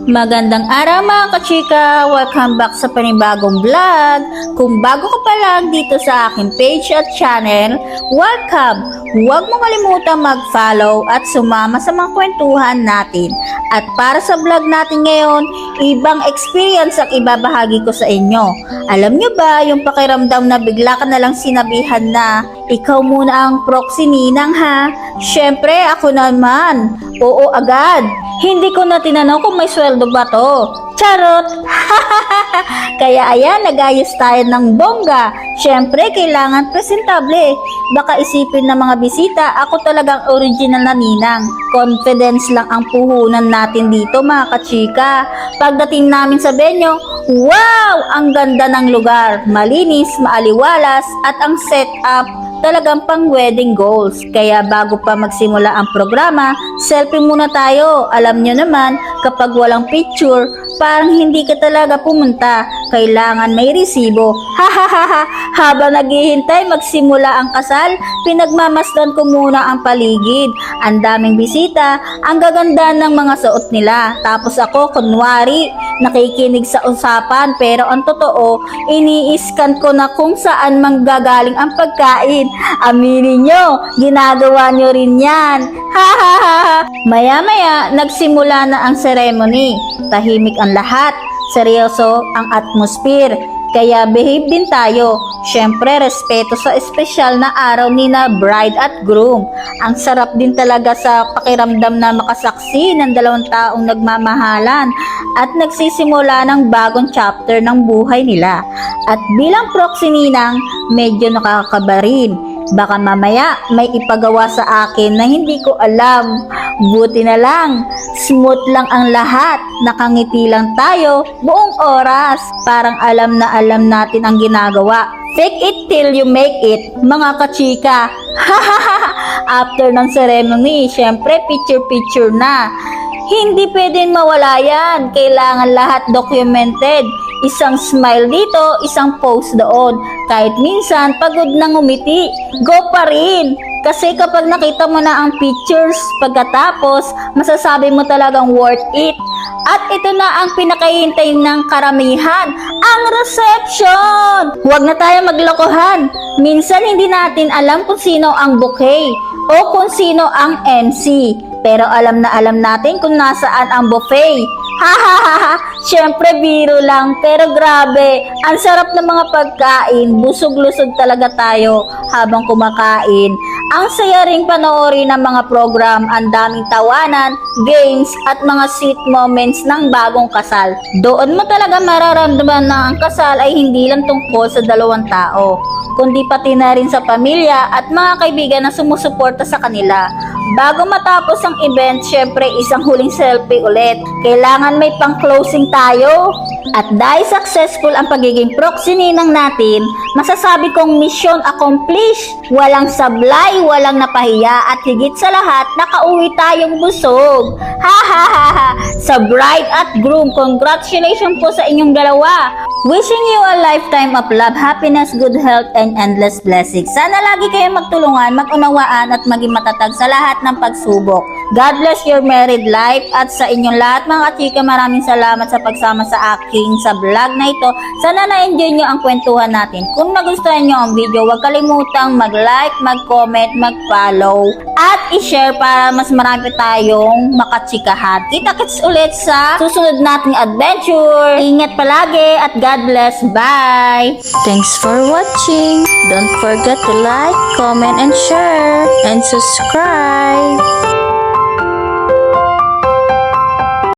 Magandang araw mga kachika! Welcome back sa panibagong vlog. Kung bago ka pa lang dito sa aking page at channel, welcome! Huwag mo kalimutang mag-follow at sumama sa mga kwentuhan natin. At para sa vlog natin ngayon, ibang experience ang ibabahagi ko sa inyo. Alam nyo ba yung pakiramdam na bigla ka nalang sinabihan na ikaw muna ang proxy ninang ha? Syempre ako naman. Oo agad. Hindi ko na tinanong kung may sweldo ba to. Charot! Kaya ayan, nag-ayos tayo ng bongga. Syempre, kailangan presentable. Baka isipin ng mga bisita, ako talagang original na ninang. Confidence lang ang puhunan natin dito mga kachika. Pagdating namin sa venue, wow! Ang ganda ng lugar. Malinis, maaliwalas, at ang setup talagang pang wedding goals. Kaya bago pa magsimula ang programa, selfie muna tayo. Alam nyo naman, kapag walang picture, parang hindi ka talaga pumunta. Kailangan may resibo. Hahaha! Habang naghihintay magsimula ang kasal, pinagmamasdan ko muna ang paligid. Ang daming bisita, ang gaganda ng mga suot nila. Tapos ako, kunwari, nakikinig sa usapan, pero ang totoo, ini-scan ko na kung saan manggagaling ang pagkain. Aminin nyo, ginagawa nyo rin yan. Hahaha! Maya-maya, nagsimula na ang ceremony. Tahimik ang lahat. Seryoso ang atmosphere. Kaya behave din tayo. Syempre, respeto sa espesyal na araw ni na bride at groom. Ang sarap din talaga sa pakiramdam na makasaksi ng dalawang taong nagmamahalan at nagsisimula ng bagong chapter ng buhay nila. At bilang proxy ninang, medyo nakakakaba rin. Baka mamaya may ipagawa sa akin na hindi ko alam. Buti na lang, smooth lang ang lahat. Nakangiti lang tayo buong oras. Parang alam na alam natin ang ginagawa. Fake it till you make it, mga kachika. After ng ceremony, syempre picture-picture na. Hindi pwedeng mawala yan. Kailangan lahat documented. Isang smile dito, isang pose doon. Kahit minsan, pagod nang umiti, go pa rin. Kasi kapag nakita mo na ang pictures pagkatapos, masasabi mo talagang worth it. At ito na ang pinakahihintay ng karamihan, ang reception! Huwag na tayo maglokohan. Minsan hindi natin alam kung sino ang bouquet o kung sino ang MC. Pero alam na alam natin kung nasaan ang buffet. Hahaha! Syempre biro lang, pero grabe, ang sarap ng mga pagkain, busog-lusog talaga tayo habang kumakain. Ang saya ring panoorin ng mga program, ang daming tawanan, games, at mga sweet moments ng bagong kasal. Doon mo talaga mararamdaman na ang kasal ay hindi lang tungkol sa dalawang tao, kundi pati na rin sa pamilya at mga kaibigan na sumusuporta sa kanila. Bago matapos ang event, syempre isang huling selfie ulit. Kailangan may pang-closing tayo. At dahil successful ang pagiging proxy ninang natin, masasabi kong mission accomplished. Walang sablay, walang napahiya, at higit sa lahat, nakauwi tayong busog. Hahaha! Sa bride at groom, congratulations po sa inyong dalawa. Wishing you a lifetime of love, happiness, good health, and endless blessings. Sana lagi kayong magtulungan, mag-unawaan, at maging matatag sa lahat ng pagsubok. God bless your married life, at sa inyong lahat mga chika, maraming salamat sa pagsama sa aking sa vlog na ito. Sana na-enjoy nyo ang kwentuhan natin. Kung nagustuhan nyo ang video, huwag kalimutang mag-like, mag-comment, mag-follow, at i-share para mas marami tayong makachikahan. Kita-kits ulit sa susunod nating adventure. Ingat palagi at God bless. Bye! Thanks for watching. Don't forget to like, comment, and share, and subscribe.